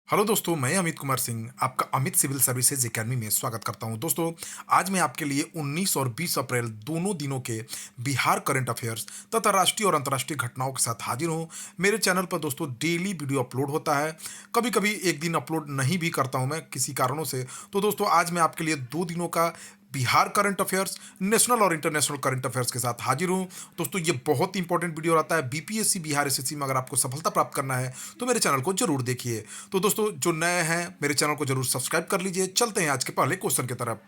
Hello दोस्तों, मैं अमित कुमार सिंह आपका अमित सिविल सर्विसेज एकेडमी में स्वागत करता हूं। दोस्तों, आज मैं आपके लिए 19 और 20 अप्रैल दोनों दिनों के बिहार करंट अफेयर्स तथा राष्ट्रीय और अंतर्राष्ट्रीय घटनाओं के साथ हाजिर हूं। मेरे चैनल पर दोस्तों डेली वीडियो अपलोड होता है। कभी कभी एक दिन अपलोड नहीं भी करता हूं मैं किसी कारणों से। तो दोस्तों, आज मैं आपके लिए 2 दिनों का बिहार करंट अफेयर्स, नेशनल और इंटरनेशनल करंट अफेयर्स के साथ हाजिर हूं। दोस्तों, ये बहुत इंपॉर्टेंट वीडियो रहता है बीपीएससी बिहार एसएससी में। अगर आपको सफलता प्राप्त करना है तो मेरे चैनल को जरूर देखिए। तो दोस्तों, जो नए हैं मेरे चैनल को जरूर सब्सक्राइब कर लीजिए। चलते हैं आज के पहले क्वेश्चन की तरफ।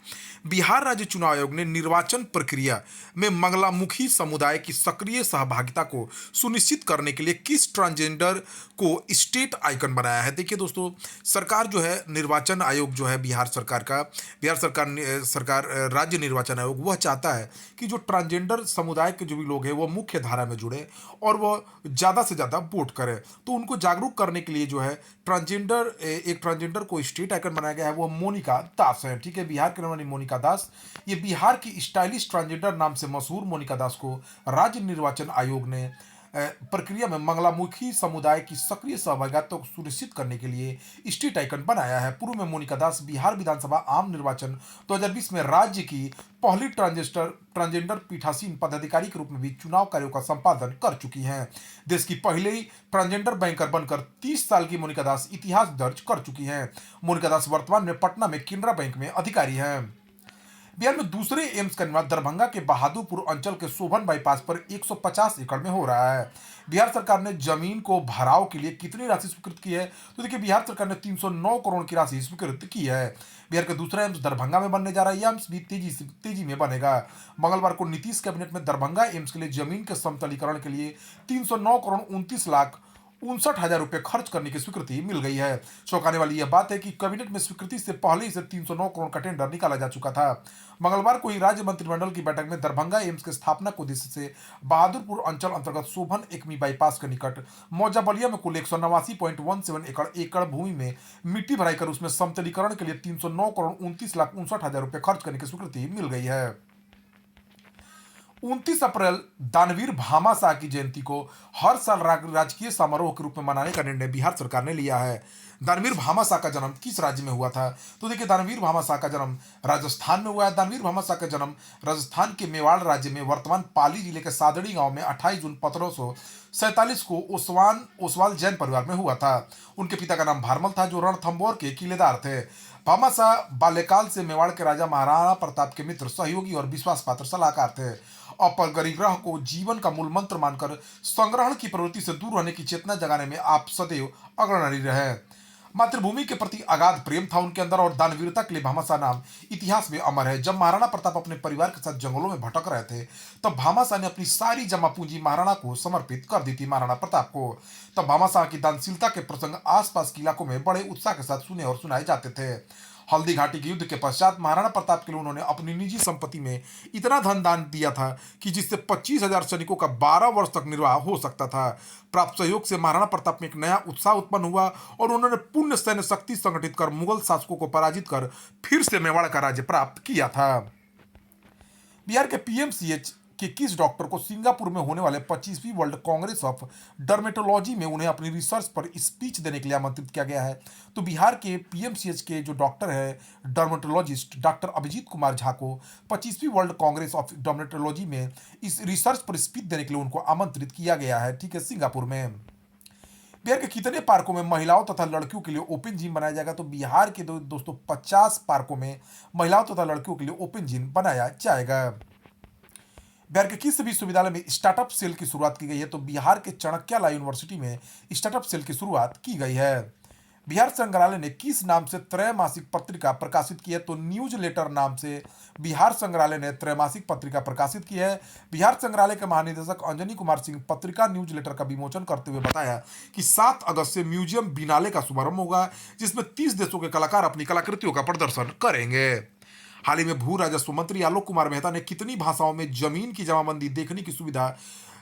बिहार राज्य चुनाव आयोग ने निर्वाचन प्रक्रिया में मंगलामुखी समुदाय की सक्रिय सहभागिता को सुनिश्चित करने के लिए किस ट्रांसजेंडर को स्टेट आइकन बनाया है? देखिए दोस्तों, सरकार जो है, निर्वाचन आयोग जो है बिहार सरकार का, बिहार सरकार राज्य निर्वाचन आयोग वह चाहता है कि जो ट्रांसजेंडर समुदाय के जो भी लोग हैं वो मुख्य धारा में जुड़े और वह ज़्यादा से ज़्यादा वोट करें। तो उनको जागरूक करने के लिए जो है एक ट्रांसजेंडर को स्टेट आइकन बनाया गया है, वो मोनिका दास है। ठीक है, बिहार की रहने वाली मोनिका दास, ये बिहार की स्टाइलिश ट्रांसजेंडर नाम से मशहूर मोनिका दास को राज्य निर्वाचन आयोग ने प्रक्रिया में मंगलामुखी समुदाय की सक्रिय सहभागिता को सुनिश्चित करने के लिए स्टेट आइकन बनाया है। पूर्व में मोनिका दास बिहार विधानसभा आम निर्वाचन 2020 में राज्य की पहली ट्रांसजेंडर पीठासीन पदाधिकारी के रूप में भी चुनाव कार्यों का संपादन कर चुकी हैं। देश की पहली ट्रांसजेंडर बैंकर बनकर 30 साल की मोनिका दास इतिहास दर्ज कर चुकी हैं। मोनिका दास वर्तमान में पटना में केनरा बैंक में अधिकारी हैं। बिहार में दूसरे एम्स का निर्माण दरभंगा के बहादुरपुर अंचल के शोभन बाईपास पर 150 एकड़ में हो रहा है। बिहार सरकार ने जमीन को भराव के लिए कितनी राशि स्वीकृत की है? तो देखिए, बिहार सरकार ने 309 करोड़ की राशि स्वीकृत की है। बिहार का दूसरा एम्स दरभंगा में बनने जा रहा है। यह एम्स भी तेजी में बनेगा। मंगलवार को नीतीश कैबिनेट में दरभंगा एम्स के लिए जमीन के समतलीकरण के लिए 309 करोड़ 29 लाख 59 हजार रुपए खर्च करने की स्वीकृति मिल गई है। चौंकाने वाली यह बात है कि कैबिनेट में स्वीकृति से पहले ही से 309 करोड़ का टेंडर निकाला जा चुका था। मंगलवार को ही राज्य मंत्रिमंडल की बैठक में दरभंगा एम्स के स्थापना के उद्देश्य से बहादुरपुर अंचल अंतर्गत शोभन एकमी बाईपास के निकट मौजा बलिया में कुल 189.17 एकड़ भूमि में मिट्टी भराई कर उसमें समतलीकरण के लिए 309 करोड़ 29 लाख 59 हजार रुपए खर्च करने की स्वीकृति मिल गई है। 29 अप्रैल दानवीर भामाशाह की जयंती को हर साल राजकीय समारोह के रूप में मनाने का निर्णय बिहार सरकार ने लिया है। दानवीर भामाशाह का जन्म किस राज्य में हुआ था? तो देखिए, दानवीर भामाशाह का जन्म राजस्थान में हुआ है। दानवीर भामाशाह का जन्म राजस्थान के मेवाड़ राज्य में वर्तमान पाली जिले के सादड़ी गांव में 28 जून 1547 को ओसवाल जैन परिवार में हुआ था। उनके पिता का नाम भारमल था, जो रणथंभौर के किलेदार थे। भामाशाह बाल्यकाल से मेवाड़ के राजा महाराणा प्रताप के मित्र, सहयोगी और विश्वास पात्र सलाहकार थे। अपरिग्रह को जीवन का मूल मंत्र मानकर संग्रहण की प्रवृत्ति से दूर रहने की चेतना जगाने में आप सदैव अग्रणी रहे। मातृभूमि के प्रति अगाध प्रेम था उनके अंदर और दानवीरता के लिए भामाशाह नाम इतिहास में अमर है। जब महाराणा प्रताप अपने परिवार के साथ जंगलों में भटक रहे थे, तब भामाशाह ने अपनी सारी जमा पूंजी महाराणा को समर्पित कर दी थी, महाराणा प्रताप को। तब भामाशाह की दानशीलता के प्रसंग आसपास के इलाकों में बड़े उत्साह के साथ सुने और सुनाए जाते थे। हल्दी घाटी के युद्ध के पश्चात महाराणा प्रताप के लिए उन्होंने अपनी निजी संपत्ति में इतना धन दान दिया था कि जिससे 25,000 सैनिकों का 12 वर्ष तक निर्वाह हो सकता था। प्राप्त सहयोग से महाराणा प्रताप में एक नया उत्साह उत्पन्न हुआ और उन्होंने पूर्ण सैन्य शक्ति संगठित कर मुगल शासकों को पराजित कर फिर से मेवाड़ का राज्य प्राप्त किया था। बिहार के पीएमसीएच के किस डॉक्टर को सिंगापुर में होने वाले 25वीं वर्ल्ड कांग्रेस ऑफ डर्मेटोलॉजी में उन्हें अपनी रिसर्च पर स्पीच देने के लिए आमंत्रित किया गया है? तो बिहार के पीएमसीएच के जो डॉक्टर है, डर्मेटोलॉजिस्ट डॉक्टर अभिजीत कुमार झा को 25वीं वर्ल्ड कांग्रेस ऑफ डर्मेटोलॉजी में इस रिसर्च पर स्पीच देने के लिए उनको आमंत्रित किया गया है। ठीक है, सिंगापुर में। बिहार के कितने पार्कों में महिलाओं तथा लड़कियों के लिए ओपन जिम बनाया जाएगा? तो बिहार के दोस्तों 50 पार्कों में महिलाओं तथा लड़कियों के लिए ओपन जिम बनाया जाएगा। बिहार के किस विश्वविद्यालय में स्टार्टअप सेल की शुरुआत की गई है? तो बिहार के चाणक्यला यूनिवर्सिटी में स्टार्टअप सेल की शुरुआत की गई है। बिहार संग्रहालय ने किस नाम से त्रैमासिक पत्रिका प्रकाशित की है? तो न्यूज लेटर नाम से बिहार संग्रहालय ने त्रैमासिक पत्रिका प्रकाशित की है। बिहार संग्रहालय के महानिदेशक अंजनी कुमार सिंह पत्रिका न्यूज लेटर का विमोचन करते हुए बताया कि 7 अगस्त से म्यूजियम बिनाले का शुभारंभ होगा, जिसमें 30 देशों के कलाकार अपनी कलाकृतियों का प्रदर्शन करेंगे। हाल ही में भू राजस्व मंत्री आलोक कुमार मेहता ने कितनी भाषाओं में जमीन की जमाबंदी देखने की सुविधा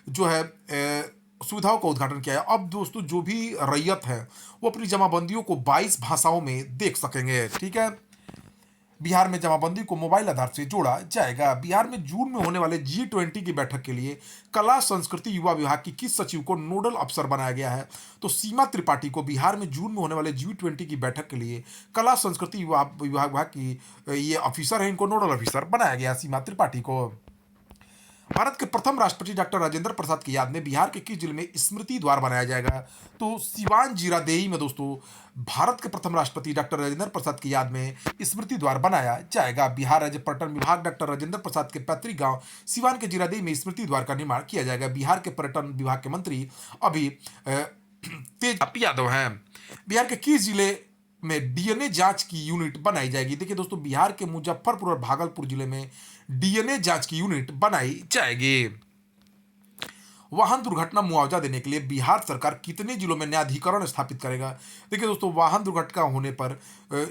जो है सुविधाओं का उद्घाटन किया है? अब दोस्तों, जो भी रैयत है वो अपनी जमाबंदियों को 22 भाषाओं में देख सकेंगे। ठीक है, बिहार में जमाबंदी को मोबाइल आधार से जोड़ा जाएगा। बिहार में जून में होने वाले G20 की बैठक के लिए कला संस्कृति युवा विभाग की किस सचिव को नोडल अफसर बनाया गया है? तो सीमा त्रिपाठी को बिहार में जून में होने वाले G20 की बैठक के लिए कला संस्कृति युवा विभाग की ये ऑफिसर है, इनको नोडल ऑफिसर बनाया गया सीमा त्रिपाठी को। भारत के प्रथम राष्ट्रपति डॉक्टर राजेंद्र प्रसाद की याद में बिहार के किस जिले में स्मृति द्वार बनाया जाएगा? तो सिवान जीरादेई में दोस्तों भारत के प्रथम राष्ट्रपति डॉक्टर राजेंद्र प्रसाद की याद में स्मृति द्वार बनाया जाएगा। बिहार राज्य पर्यटन विभाग डॉक्टर राजेंद्र प्रसाद के पैतृक गांव सिवान के जीरादेई में स्मृति द्वार का निर्माण किया जाएगा। बिहार के पर्यटन विभाग के मंत्री अभी तेज यादव हैं। बिहार के किस जिले में डीएनए जांच की यूनिट बनाई जाएगी? देखिए दोस्तों, बिहार के मुजफ्फरपुर और भागलपुर जिले में डीएनए जांच की यूनिट बनाई जाएगी। वाहन दुर्घटना मुआवजा देने के लिए बिहार सरकार कितने जिलों में न्यायाधिकरण स्थापित करेगा? देखिए दोस्तों, वाहन दुर्घटना होने पर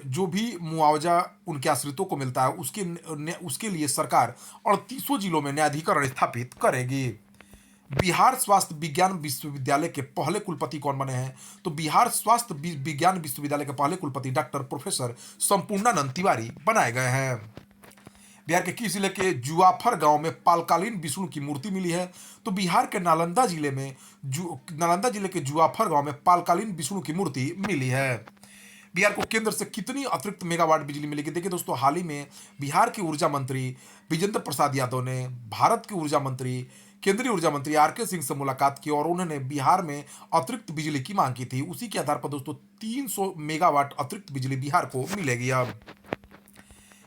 जो भी मुआवजा उनके आश्रितों को मिलता है उसके लिए सरकार 38 जिलों में न्यायाधिकरण स्थापित करेगी। बिहार स्वास्थ्य विज्ञान विश्वविद्यालय के पहले कुलपति कौन बने हैं? तो बिहार स्वास्थ्य विज्ञान विश्वविद्यालय के पहले कुलपति डॉक्टर प्रोफेसर संपूर्णानंद तिवारी बनाए गए हैं। बिहार के किस जिले के जुआफर गांव में पालकालीन विष्णु की मूर्ति मिली है? तो बिहार के नालंदा जिले के जुआफर गांव में पालकालीन विष्णु की मूर्ति मिली है। बिहार को केंद्र से कितनी अतिरिक्त मेगावाट बिजली मिलेगी? देखिए दोस्तों, हाल ही में बिहार के ऊर्जा मंत्री विजेंद्र प्रसाद यादव ने भारत के केंद्रीय ऊर्जा मंत्री आर के सिंह से मुलाकात की और उन्होंने बिहार में अतिरिक्त बिजली की मांग की थी। उसी के आधार पर दोस्तों 300 मेगावाट अतिरिक्त बिजली बिहार को मिलेगी। अब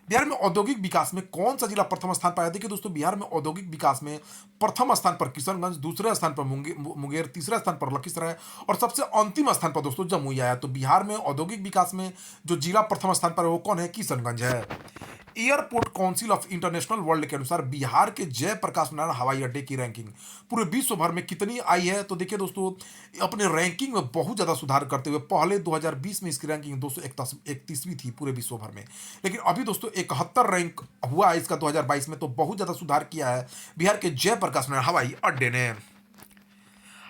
बिहार में औद्योगिक विकास में कौन सा जिला प्रथम स्थान पाया? देखिए दोस्तों, बिहार में औद्योगिक विकास में प्रथम स्थान पर किशनगंज, दूसरे स्थान पर मुंगेर, तीसरे स्थान पर लखीसराय और सबसे अंतिम स्थान पर दोस्तों जमुई आया। तो बिहार में औद्योगिक विकास में जो जिला प्रथम स्थान पर है वो कौन है? किशनगंज है। Airport council of international world के अनुसार बिहार के जयप्रकाश नारायण हवाई अड्डे की रैंकिंग पूरे विश्व भर में कितनी आई है? तो देखिए दोस्तों, अपने रैंकिंग में बहुत ज़्यादा सुधार करते हुए पहले 2020 में इसकी रैंकिंग 231वीं थी पूरे विश्व भर में, लेकिन अभी दोस्तों 71 रैंक हुआ है इसका 2022 में। तो बहुत ज़्यादा सुधार किया है बिहार के जयप्रकाश नारायण हवाई अड्डे ने।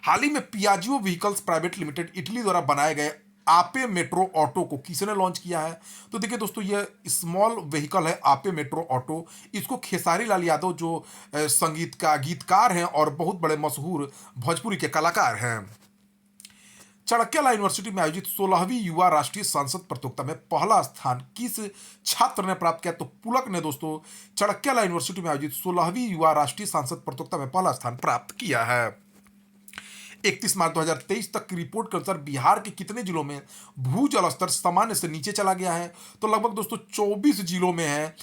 हाल ही में Piaggio vehicles private limited Italy द्वारा बनाए गए आपे मेट्रो ऑटो को किसने लॉन्च किया है? तो देखिए दोस्तों, ये स्मॉल व्हीकल है आपे मेट्रो ऑटो। इसको खेसारी लाल यादव जो गीतकार हैं और बहुत बड़े मशहूर भोजपुरी के कलाकार हैं। चाणक्यला यूनिवर्सिटी में आयोजित 16वीं युवा राष्ट्रीय सांसद प्रतियोगिता में पहला स्थान किस छात्र ने प्राप्त किया? तो पुलक ने दोस्तों चाणक्यला यूनिवर्सिटी में आयोजित 16वीं युवा राष्ट्रीय सांसद प्रतियोगिता में पहला स्थान प्राप्त किया है। 31 मार्च 2023 तक की रिपोर्ट के अनुसार बिहार के कितने जिलों में भूजल स्तर सामान्य से नीचे चला गया है? तो लगभग दोस्तों 24 जिलों में है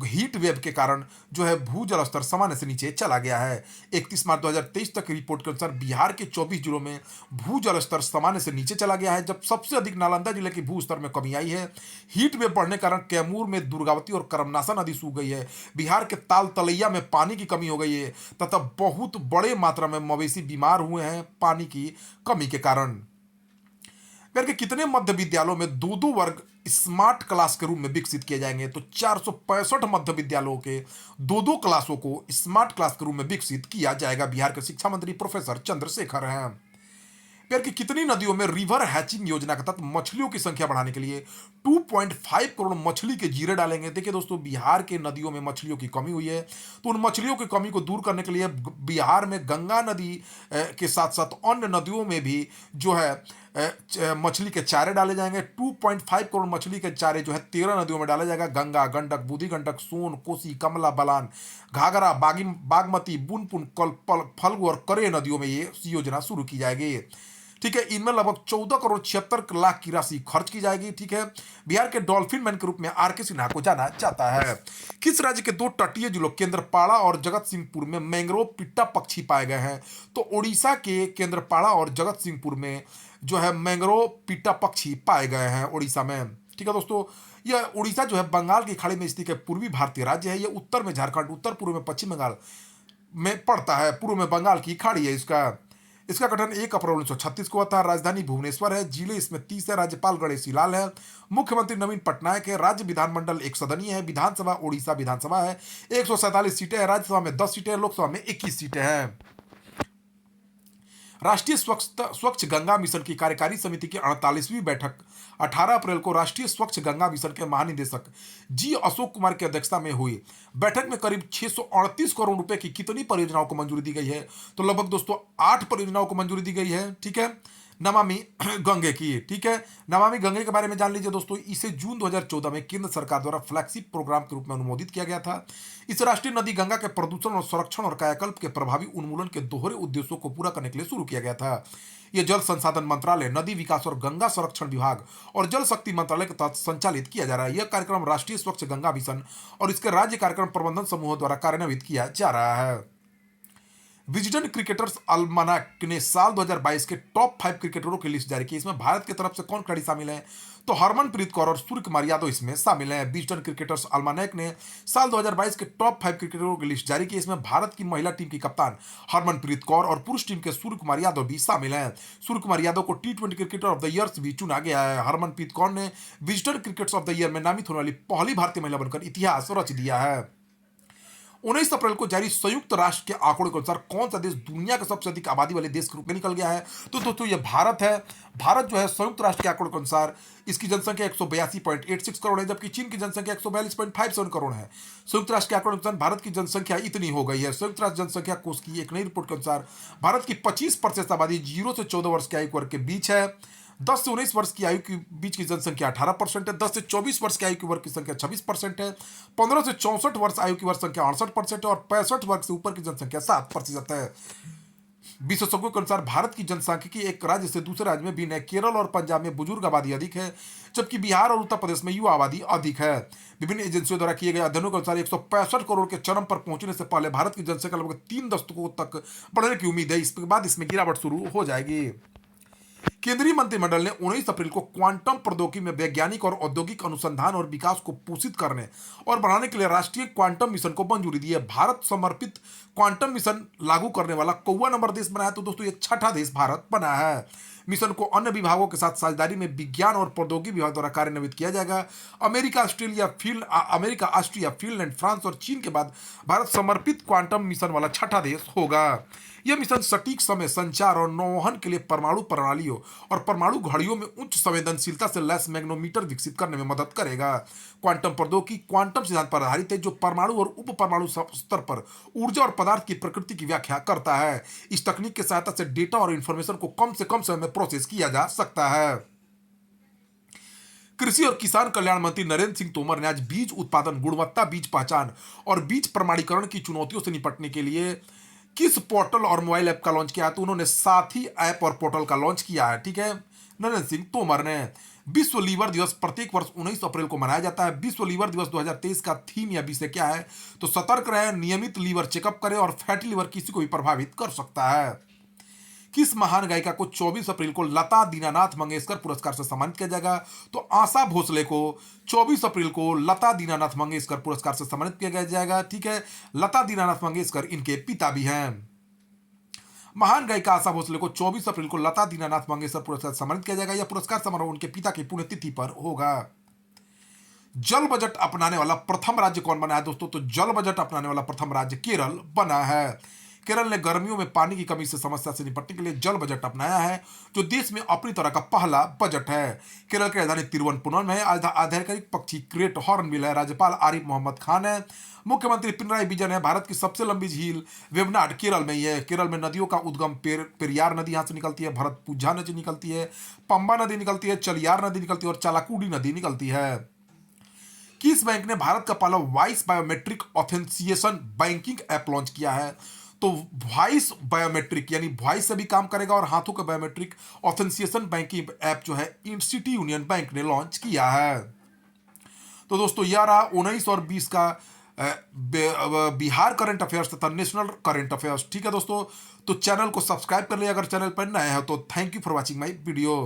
हीट वेव के कारण जो है भूजल स्तर सामान्य से नीचे चला गया है। 31 मार्च 2023 तक की रिपोर्ट के अनुसार बिहार के 24 जिलों में भूजल स्तर सामान्य से नीचे चला गया है, जब सबसे अधिक नालंदा जिले के भू स्तर में कमी आई है। हीट वेव बढ़ने के कारण कैमूर में दुर्गावती और करमनासा नदी सूख गई है। बिहार के ताल तलैया में पानी की कमी हो गई है तथा बहुत बड़े मात्रा में मवेशी बीमार हुए हैं पानी की कमी के कारण। बिहार के कितने मध्य विद्यालयों में दो दो वर्ग स्मार्ट क्लास के रूप में विकसित किए जाएंगे? तो 465 मध्य विद्यालयों के दो दो क्लासों को स्मार्ट क्लास के रूप में विकसित किया जाएगा। बिहार के शिक्षा मंत्री प्रोफेसर चंद्रशेखर हैं। बिहार की कितनी नदियों में रिवर हैचिंग योजना के तहत मछलियों की संख्या बढ़ाने के लिए 2.5 करोड़ मछली के जीरे डालेंगे? देखिए दोस्तों, बिहार के नदियों में मछलियों की कमी हुई है, तो उन मछलियों की कमी को दूर करने के लिए बिहार में गंगा नदी के साथ साथ अन्य नदियों में भी जो है मछली के चारे डाले जाएंगे। 2.5 करोड़ मछली के चारे जो है 13 नदियों में डाला जाएगा। गंगा, गंडक, बूढ़ी गंडक, सोन, कोसी, कमला बलान, घाघरा, बागमती, बुनपुन, फल्गु और करे नदियों में ये योजना शुरू की जाएगी। ठीक है, इनमें लगभग 14 करोड़ 76 लाख की राशि खर्च की जाएगी। ठीक है, बिहार के डॉल्फिन मैन के रूप में आर के सिन्हा को जाना जाता है। किस राज्य के दो तटीय जिलों केंद्रपाड़ा और जगत सिंहपुर में मैंग्रोव पिट्टा पक्षी पाए गए हैं? तो उड़ीसा के केंद्रपाड़ा और जगत सिंहपुर में जो है मैंग्रोव पिट्टा पक्षी पाए गए हैं उड़ीसा में। ठीक है दोस्तों, यह उड़ीसा जो है बंगाल की खाड़ी में स्थित एक पूर्वी भारतीय राज्य है। यह उत्तर में झारखंड, उत्तर पूर्व में पश्चिम बंगाल में पड़ता है, पूर्व में बंगाल की खाड़ी है। इसका गठन 1 अप्रैल 1936 को हुआ था। राजधानी भुवनेश्वर है। जिले इसमें 30 है। राज्यपाल गणेशी लाल है। मुख्यमंत्री नवीन पटनायक है। राज्य विधानमंडल 1 सदनीय है। विधानसभा उड़ीसा विधानसभा है। 147 सीटें हैं। राज्यसभा में 10 सीटें हैं। लोकसभा में 21 सीटें हैं। राष्ट्रीय स्वच्छ गंगा मिशन की कार्यकारी समिति की 48वीं बैठक 18 अप्रैल को राष्ट्रीय स्वच्छ गंगा मिशन के महानिदेशक जी अशोक कुमार की अध्यक्षता में हुई। बैठक में करीब 638 करोड़ रुपए की कितनी परियोजनाओं को मंजूरी दी गई है? तो लगभग दोस्तों 8 परियोजनाओं को मंजूरी दी गई है। ठीक है, नमामि गंगे की। ठीक है, नमामि गंगे के बारे में जान लीजिए दोस्तों। इसे जून 2014 में केंद्र सरकार द्वारा फ्लैगशिप प्रोग्राम के रूप में अनुमोदित किया गया था। इस राष्ट्रीय नदी गंगा के प्रदूषण और संरक्षण और कायाकल्प के प्रभावी उन्मूलन के दोहरे उद्देश्यों को पूरा करने के लिए शुरू किया गया था। यह जल संसाधन मंत्रालय, नदी विकास और गंगा संरक्षण विभाग और जल शक्ति मंत्रालय के तहत संचालित किया जा रहा है। यह कार्यक्रम राष्ट्रीय स्वच्छ गंगा मिशन और इसके राज्य कार्यक्रम प्रबंधन समूहों द्वारा कार्यान्वित किया जा रहा है। विजडन क्रिकेटर्स अल्मानाक ने साल 2022 के टॉप 5 क्रिकेटरों की लिस्ट जारी की। इसमें भारत की तरफ से कौन खिलाड़ी शामिल हैं? तो हरमनप्रीत कौर और सूर्य कुमार यादव इसमें शामिल हैं। विजडन क्रिकेटर्स अल्मानाक ने साल 2022 के टॉप 5 क्रिकेटरों की लिस्ट जारी की। इसमें भारत की महिला टीम की कप्तान हरमनप्रीत कौर और पुरुष टीम के सूर्य कुमार यादव भी शामिल हैं। सूर्य कुमार यादव को T20 cricketer of the year भी चुना गया है। हरमनप्रीत कौर ने Wisden cricketers of the year में नामित होने वाली पहली भारतीय महिला बनकर इतिहास रच दिया है। 19 अप्रैल को जारी संयुक्त राष्ट्र के आंकड़ों के अनुसार कौन सा देश दुनिया के सबसे अधिक आबादी वाले देश के रूप में निकल गया है? तो दोस्तों ये भारत है। भारत जो है संयुक्त राष्ट्र के आंकड़ों के अनुसार इसकी जनसंख्या 182.86 करोड़ है, जबकि चीन की जनसंख्या 142.57 करोड़ है। संयुक्त राष्ट्र के आंकड़ों के अनुसार भारत की जनसंख्या इतनी हो गई है। संयुक्त राष्ट्र जनसंख्या कोष की एक नई रिपोर्ट के अनुसार भारत की 25% आबादी 0 से 14 वर्ष के आयु वर्ग के बीच है। 10 से 19 वर्ष की आयु के बीच की जनसंख्या 18% है। 10 से 24 वर्ष की आयु की वर्ग की संख्या 26% है। 15 से 64 वर्ष आयु की वर्ग संख्या 68% है और 65 वर्ष से ऊपर की जनसंख्या 7% है। विशेषज्ञों के अनुसार भारत की जनसांख्यिकी एक राज्य से दूसरे राज्य में भिन्न है। केरल और पंजाब में बुजुर्ग आबादी अधिक है, जबकि बिहार और उत्तर प्रदेश में युवा आबादी अधिक है। विभिन्न एजेंसियों द्वारा किए गए अध्ययनों के अनुसार 165 करोड़ के चरम पर पहुंचने से पहले भारत की जनसंख्या लगभग 3 दशकों तक बढ़ने की उम्मीद है। इसके बाद इसमें गिरावट शुरू हो जाएगी। केंद्रीय मंत्रिमंडल ने 19 अप्रैल को क्वांटम प्रौद्योगिकी में वैज्ञानिक और औद्योगिक अनुसंधान और विकास को पोषित करने और बढ़ाने के लिए राष्ट्रीय क्वांटम मिशन को मंजूरी दी है। भारत समर्पित क्वांटम मिशन लागू करने वाला कौवा नंबर देश बना है। तो दोस्तों ये छठा देश भारत बना है। मिशन को अन्य विभागों के साथ साझेदारी में विज्ञान और प्रौद्योगिकी विभाग द्वारा कार्यान्वित किया जाएगा। अमेरिका, ऑस्ट्रिया, फिनलैंड, फ्रांस और चीन के बाद भारत समर्पित क्वांटम मिशन वाला छठा देश होगा। यह मिशन सटीक समय संचार और नौवहन के लिए परमाणु प्रणालियों और परमाणु घड़ियों में उच्च संवेदनशीलता से लैस मैग्नोमीटर विकसित करने में मदद करेगा। क्वांटम प्रौद्योगिकी क्वांटम सिद्धांत पर आधारित है, जो परमाणु और उप परमाणु स्तर पर ऊर्जा और पदार्थ की प्रकृति की व्याख्या करता है। इस तकनीक की सहायता से डेटा और इंफॉर्मेशन को कम से कम समय में प्रोसेस किया जा सकता है। कृषि और किसान कल्याण मंत्री नरेंद्र सिंह तोमर ने आज बीज उत्पादन, गुणवत्ता, बीज पहचान और बीज प्रमाणीकरण की चुनौतियों से निपटने के लिए किस पोर्टल और मोबाइल ऐप का लॉन्च किया है? तो उन्होंने साथी ऐप और पोर्टल का लॉन्च किया है। ठीक है, नरेंद्र सिंह तोमर ने। विश्व लीवर दिवस प्रत्येक वर्ष 19 अप्रैल को मनाया जाता है। विश्व लीवर दिवस 2023 का थीम या विषय क्या है? तो सतर्क रहें, नियमित लीवर चेकअप करें और फैटी लीवर किसी को भी प्रभावित कर सकता है। किस महान गायिका को 24 अप्रैल को लता दीनानाथ मंगेशकर पुरस्कार से सम्मानित किया जाएगा? तो आशा भोसले को 24 अप्रैल को लता दीनानाथ मंगेशकर पुरस्कार से सम्मानित किया जाएगा। ठीक है, लता दीनानाथ मंगेशकर इनके पिता भी हैं। महान गायिका आशा भोसले को 24 अप्रैल को लता दीनानाथ मंगेशकर पुरस्कार से सम्मानित किया जाएगा। यह पुरस्कार समारोह उनके पिता की पुण्यतिथि पर होगा। जल बजट अपनाने वाला प्रथम राज्य कौन बना है दोस्तों? तो जल बजट अपनाने वाला प्रथम राज्य केरल बना है। केरल ने गर्मियों में पानी की कमी से समस्या से निपटने के लिए जल बजट अपनाया है, जो देश में अपनी तरह का पहला बजट है। केरल की राजधानी तिरुवनंतपुरम में आधिकारिक पक्षी ग्रेट हॉर्नबिल है। राज्यपाल आरिफ मोहम्मद खान है। मुख्यमंत्री पिनराई विजयन है। भारत की सबसे लंबी झील वेवनाड केरल में ही है। केरल में नदियों का उद्गम पेरियार नदी यहाँ से निकलती है, भरतपुझा नदी निकलती है, पंबा नदी निकलती है, चलियार नदी निकलती है और चालाकुडी नदी निकलती है। किस बैंक ने भारत का पहला voice biometric authentication banking app launch किया है? तो वॉइस बायोमेट्रिक यानी वॉइस से भी काम करेगा और हाथों का बायोमेट्रिक ऑथेंटिकेशन बैंकिंग ऐप जो है सिटी यूनियन बैंक ने लॉन्च किया है। तो दोस्तों यह रहा 19 और 20 का बिहार करंट अफेयर्स तथा नेशनल करंट अफेयर्स। ठीक है दोस्तों, तो चैनल को सब्सक्राइब कर लिया अगर चैनल पर नए हो तो। Thank you for watching my video.